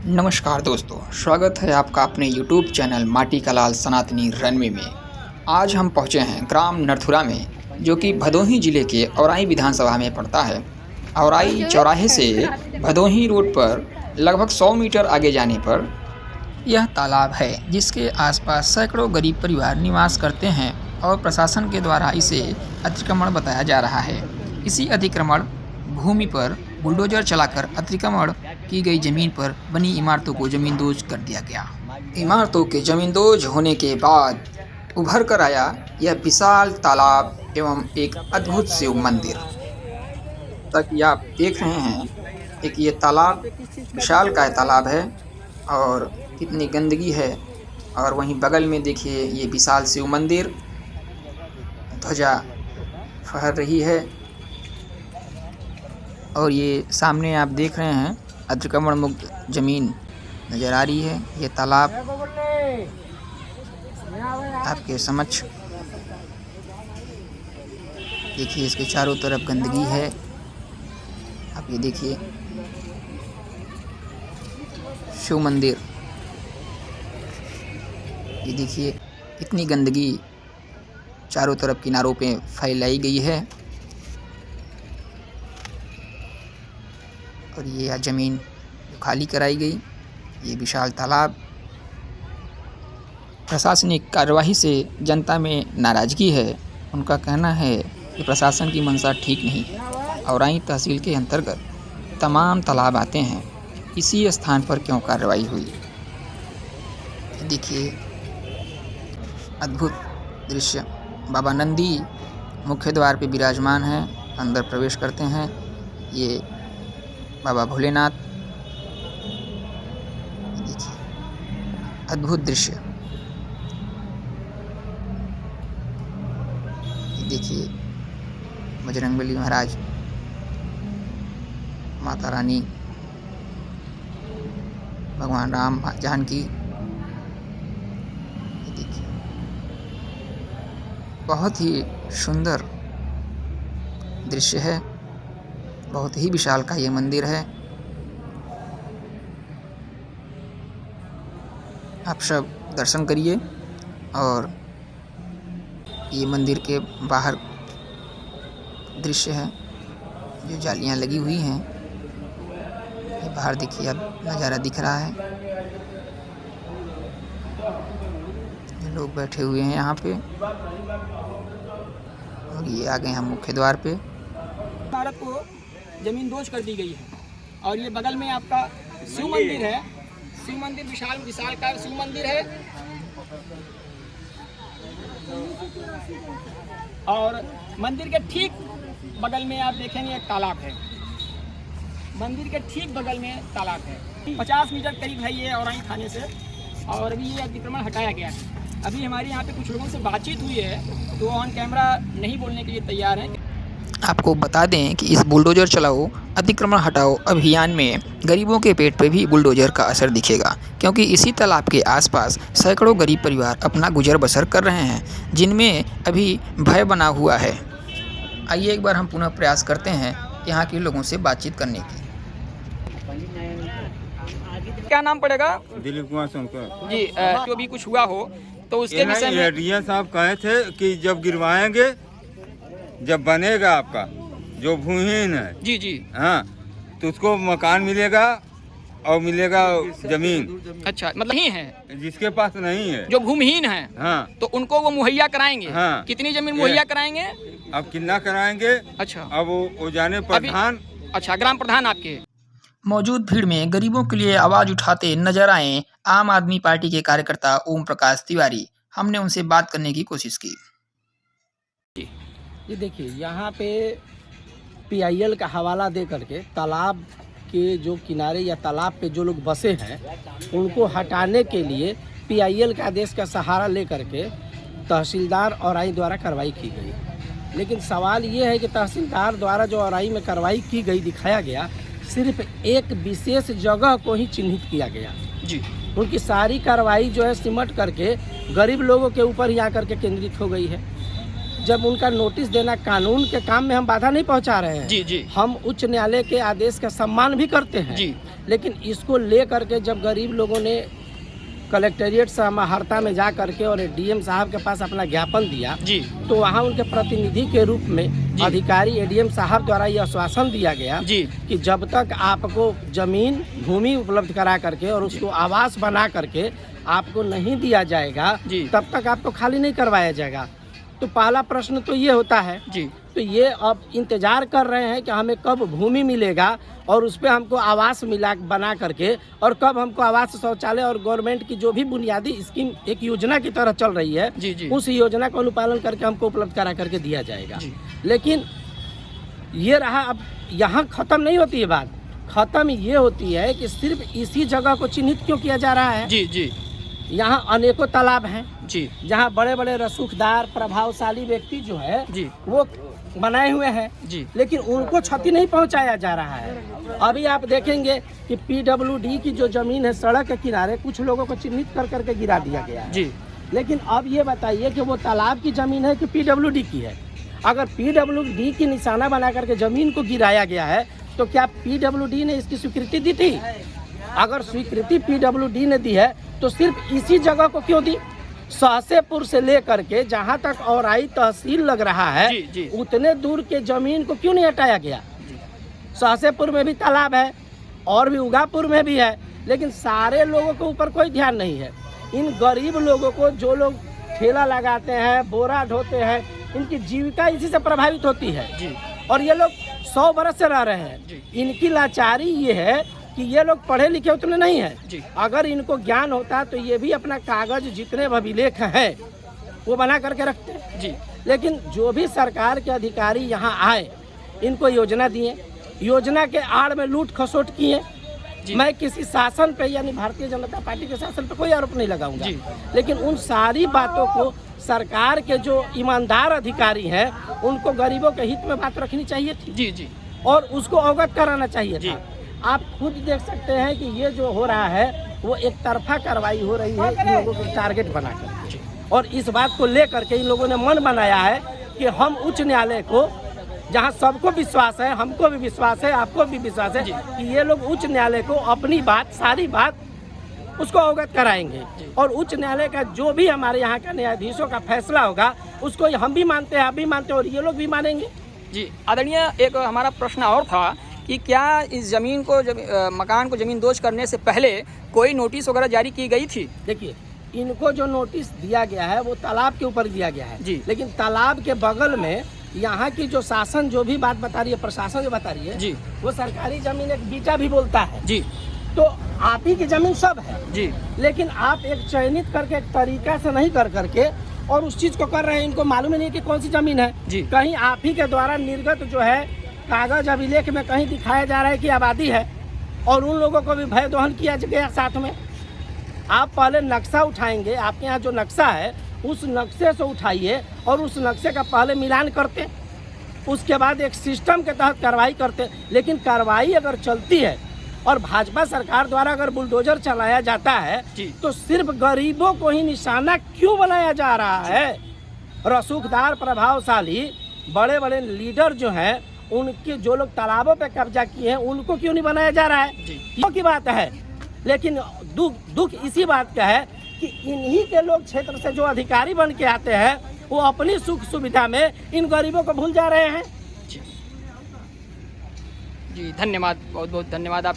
नमस्कार दोस्तों, स्वागत है आपका अपने YouTube चैनल माटी का लाल सनातनी रनवे में। आज हम पहुंचे हैं ग्राम नरथुरा में, जो कि भदोही जिले के औराई विधानसभा में पड़ता है। औराई चौराहे से भदोही रोड पर लगभग 100 मीटर आगे जाने पर यह तालाब है, जिसके आसपास सैकड़ों गरीब परिवार निवास करते हैं और प्रशासन के द्वारा इसे अतिक्रमण बताया जा रहा है। इसी अतिक्रमण भूमि पर बुलडोजर चलाकर अतिक्रमण की गई जमीन पर बनी इमारतों को जमींदोज कर दिया गया। इमारतों के जमींदोज होने के बाद उभर कर आया यह विशाल तालाब एवं एक अद्भुत शिव मंदिर। तक ये आप देख रहे हैं एक ये तालाब विशाल का तालाब है और कितनी गंदगी है। और वहीं बगल में देखिए ये विशाल शिव मंदिर, ध्वजा फहर रही है। और ये सामने आप देख रहे हैं अतिक्रमण मुक्त जमीन नज़र आ रही है। ये तालाब आपके समक्ष देखिए, इसके चारों तरफ गंदगी है। आप ये देखिए शिव मंदिर, ये देखिए इतनी गंदगी चारों तरफ किनारों पे फैलाई गई है। और ये ज़मीन खाली कराई गई। ये विशाल तालाब, प्रशासनिक कार्यवाही से जनता में नाराज़गी है। उनका कहना है कि प्रशासन की मंशा ठीक नहीं है। औराई तहसील के अंतर्गत तमाम तालाब आते हैं, इसी स्थान पर क्यों कार्रवाई हुई। देखिए अद्भुत दृश्य, बाबा नंदी मुख्य द्वार पे विराजमान हैं। अंदर प्रवेश करते हैं ये बाबा भोलेनाथ। देखिए अद्भुत दृश्य, देखिए बजरंगबली महाराज, माता रानी, भगवान राम, जानकी। देखिए बहुत ही सुंदर दृश्य है, बहुत ही विशाल का ये मंदिर है। आप सब दर्शन करिए। और ये मंदिर के बाहर दृश्य है, जो जालियां लगी हुई हैं। ये बाहर देखिए अब नज़ारा दिख रहा है। ये लोग बैठे हुए हैं यहाँ पे। और ये आ गए हम मुख्य द्वार पे। इमारत को जमींदोज कर दी गई है। और ये बगल में आपका शिव मंदिर है। शिव मंदिर विशाल का शिव मंदिर है। और मंदिर के ठीक बगल में आप देखेंगे एक तालाब है। मंदिर के ठीक बगल में तालाब है। 50 मीटर करीब है ये औराई थाने से। और अभी ये अतिक्रमण हटाया गया है। अभी हमारे यहाँ पे कुछ लोगों से बातचीत हुई है, तो ऑन कैमरा नहीं बोलने के लिए तैयार हैं। आपको बता दें कि इस बुलडोजर चलाओ अतिक्रमण हटाओ अभियान में गरीबों के पेट पे भी बुलडोजर का असर दिखेगा, क्योंकि इसी तालाब के आसपास सैकड़ों गरीब परिवार अपना गुजर बसर कर रहे हैं, जिनमें अभी भय बना हुआ है। आइए एक बार हम पुनः प्रयास करते हैं यहाँ के लोगों से बातचीत करने की। क्या नाम पड़ेगा? दिलीप कुमार शंकर जी, जो भी कुछ हुआ हो तो उसके विषय में डीएम साहब कहे थे कि जब गिरवाएंगे, जब बनेगा आपका जो भूमिहीन है, जी जी, हाँ, तो उसको मकान मिलेगा और मिलेगा जमीन। अच्छा, मतलब नहीं है जिसके पास नहीं है, जो भूमिहीन है, हाँ, तो उनको वो मुहैया कराएंगे। हाँ। कितनी जमीन मुहैया कराएंगे? अब कितना कराएंगे? अच्छा, अब वो जाने प्रधान। अच्छा, ग्राम प्रधान आपके। मौजूद भीड़ में गरीबों के लिए आवाज उठाते नजर आए आम आदमी पार्टी के कार्यकर्ता ओम प्रकाश तिवारी। हमने उनसे बात करने की कोशिश की। ये देखिए यहाँ पे पीआईएल का हवाला दे करके तालाब के जो किनारे या तालाब पे जो लोग बसे हैं उनको हटाने के लिए पीआईएल का आदेश का सहारा ले करके तहसीलदार औराई द्वारा कार्रवाई की गई। लेकिन सवाल ये है कि तहसीलदार द्वारा जो औराई में कार्रवाई की गई, दिखाया गया, सिर्फ एक विशेष जगह को ही चिन्हित किया गया जी। उनकी सारी कार्रवाई जो है सिमट करके गरीब लोगों के ऊपर ही आकर के केंद्रित हो गई है। जब उनका नोटिस देना कानून के काम में हम बाधा नहीं पहुंचा रहे हैं। जी जी, हम उच्च न्यायालय के आदेश का सम्मान भी करते हैं जी। लेकिन इसको ले करके जब गरीब लोगों ने कलेक्टेरिएट समाहर्ता में जा करके और डीएम साहब के पास अपना ज्ञापन दिया जी तो वहाँ उनके प्रतिनिधि के रूप में जी। अधिकारी एडीएम साहब द्वारा ये आश्वासन दिया गया जी कि जब तक आपको जमीन भूमि उपलब्ध करा करके और उसको आवास बना करके आपको नहीं दिया जाएगा जी। तब तक आपको खाली नहीं करवाया जाएगा। तो पहला प्रश्न तो ये होता है, जी तो ये अब इंतजार कर रहे हैं कि हमें कब भूमि मिलेगा और उस पर हमको आवास मिला बना करके, और कब हमको आवास शौचालय और गवर्नमेंट की जो भी बुनियादी स्कीम एक योजना की तरह चल रही है जी जी उस योजना का अनुपालन करके हमको उपलब्ध करा करके दिया जाएगा। जी। लेकिन ये रहा, अब यहाँ ख़त्म नहीं होती है बात, ख़त्म ये होती है कि सिर्फ इसी जगह को चिन्हित क्यों किया जा रहा है। जी जी यहाँ अनेकों तालाब हैं जी जहाँ बड़े बड़े रसूखदार प्रभावशाली व्यक्ति जो है जी वो बनाए हुए हैं, जी लेकिन उनको क्षति नहीं पहुंचाया जा रहा है। अभी आप देखेंगे कि पीडब्ल्यूडी की जो जमीन है सड़क के किनारे कुछ लोगों को चिन्हित कर करके गिरा दिया गया है। जी लेकिन अब ये बताइए कि वो तालाब की जमीन है कि पीडब्ल्यूडी की है। अगर पीडब्ल्यूडी की निशाना बना करके जमीन को गिराया गया है तो क्या पीडब्ल्यूडी ने इसकी स्वीकृति दी थी? अगर स्वीकृति पीडब्ल्यूडी ने दी है तो सिर्फ इसी जगह को क्यों दी? सहसेपुर से लेकर के जहाँ तक औराई तहसील लग रहा है जी, जी। उतने दूर के जमीन को क्यों नहीं हटाया गया? सहसेपुर में भी तालाब है और भी उगापुर में भी है, लेकिन सारे लोगों के ऊपर कोई ध्यान नहीं है। इन गरीब लोगों को, जो लोग ठेला लगाते हैं, बोरा ढोते हैं, इनकी जीविका इसी से प्रभावित होती है जी और ये लोग 100 बरस से रह रहे हैं। जी। इनकी लाचारी ये है कि ये लोग पढ़े लिखे उतने नहीं हैं। जी। अगर इनको ज्ञान होता तो ये भी अपना कागज जितने अभिलेख हैं वो बना करके रखते हैं। जी लेकिन जो भी सरकार के अधिकारी यहाँ आए, इनको योजना दिए, योजना के आड़ में लूट खसोट किए। जी। मैं किसी शासन पे यानी भारतीय जनता पार्टी के शासन पे कोई आरोप नहीं लगाऊंगा, जी। लेकिन उन सारी बातों को सरकार के जो ईमानदार अधिकारी हैं उनको गरीबों के हित में बात रखनी चाहिए थी जी जी और उसको अवगत कराना चाहिए जी। था। आप खुद देख सकते हैं कि ये जो हो रहा है वो एक तरफा कार्रवाई हो रही है इन लोगों को टारगेट बनाकर, और इस बात को लेकर के इन लोगों ने मन बनाया है कि हम उच्च न्यायालय को, जहां सबको विश्वास है, हमको भी विश्वास है, आपको भी विश्वास है कि ये लोग उच्च न्यायालय को अपनी बात, सारी बात उसको अवगत कराएंगे और उच्च न्यायालय का जो भी हमारे यहाँ का न्यायाधीशों का फैसला होगा उसको हम भी मानते हैं, आप भी मानते हैं और ये लोग भी मानेंगे। जी आदरणीय, एक हमारा प्रश्न और था कि क्या इस ज़मीन को मकान को ज़मींदोज करने से पहले कोई नोटिस वगैरह जारी की गई थी? देखिए, इनको जो नोटिस दिया गया है वो तालाब के ऊपर दिया गया है जी। लेकिन तालाब के बगल में यहाँ की जो शासन जो भी बात बता रही है, प्रशासन जो बता रही है जी वो सरकारी जमीन एक बीटा भी बोलता है जी तो आप ही की जमीन सब है, जी लेकिन आप एक चयनित करके एक तरीका से नहीं कर करके और उस चीज को कर रहे हैं। इनको मालूम ही नहीं कि कौन सी जमीन है। जी। कहीं आप ही के द्वारा निर्गत जो है कागज अभिलेख में कहीं दिखाया जा रहा है कि आबादी है और उन लोगों को भी भय दोहन किया गया साथ में। आप पहले नक्शा उठाएंगे, आपके यहाँ जो नक्शा है उस नक्शे से उठाइए और उस नक्शे का पहले मिलान करते, उसके बाद एक सिस्टम के तहत कार्रवाई करते। लेकिन कार्रवाई अगर चलती है और भाजपा सरकार द्वारा अगर बुलडोजर चलाया जाता है जी। तो सिर्फ गरीबों को ही निशाना क्यों बनाया जा रहा है? रसूखदार, प्रभावशाली, बड़े बड़े लीडर जो हैं, उनके जो लोग तालाबों पे कब्जा किए हैं उनको क्यों नहीं बनाया जा रहा है? जी। ये की बात है। लेकिन दुख इसी बात का है कि इन्हीं के लोग क्षेत्र से जो अधिकारी बन के आते हैं वो अपनी सुख सुविधा में इन गरीबों को भूल जा रहे हैं। जी धन्यवाद, बहुत बहुत धन्यवाद आप